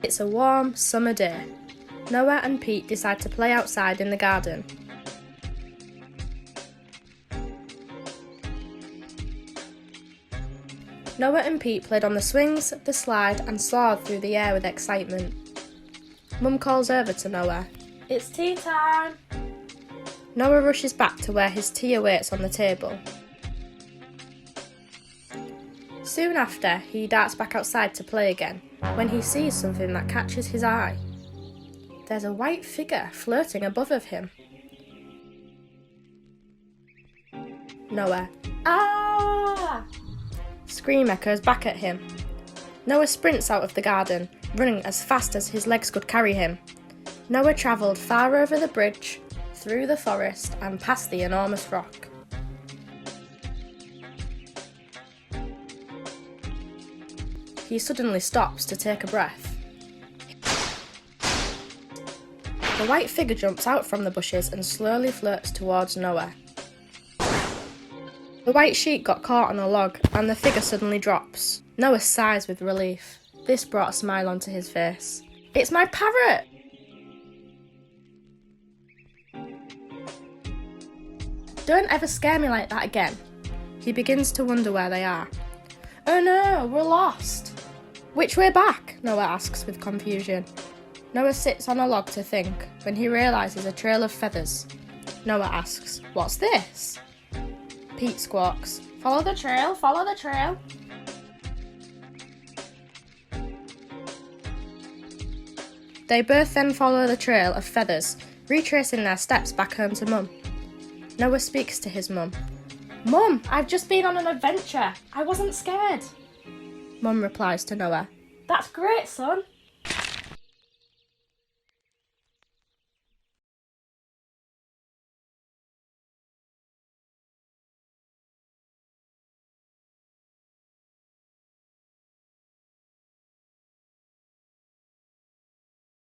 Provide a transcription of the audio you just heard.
It's a warm summer day. Noah and Pete decide to play outside in the garden. Noah and Pete played on the swings, the slide and soared through the air with excitement. Mum calls over to Noah. "It's tea time!" Noah rushes back to where his tea awaits on the table. Soon after, he darts back outside to play again, when he sees something that catches his eye. There's a white figure floating above of him. Noah, "Ah!" Scream echoes back at him. Noah sprints out of the garden, running as fast as his legs could carry him. Noah travelled far over the bridge, through the forest and past the enormous rock. He suddenly stops to take a breath. The white figure jumps out from the bushes and slowly floats towards Noah. The white sheet got caught on a log and the figure suddenly drops. Noah sighs with relief. This brought a smile onto his face. "It's my parrot!" "Don't ever scare me like that again." He begins to wonder where they are. "Oh no, we're lost." "Which way back?" Noah asks with confusion. Noah sits on a log to think when he realises a trail of feathers. Noah asks, "What's this?" Pete squawks, "Follow the trail, follow the trail." They both then follow the trail of feathers, retracing their steps back home to Mum. Noah speaks to his mum. "Mum, I've just been on an adventure. I wasn't scared." Mum replies to Noah, "That's great, son.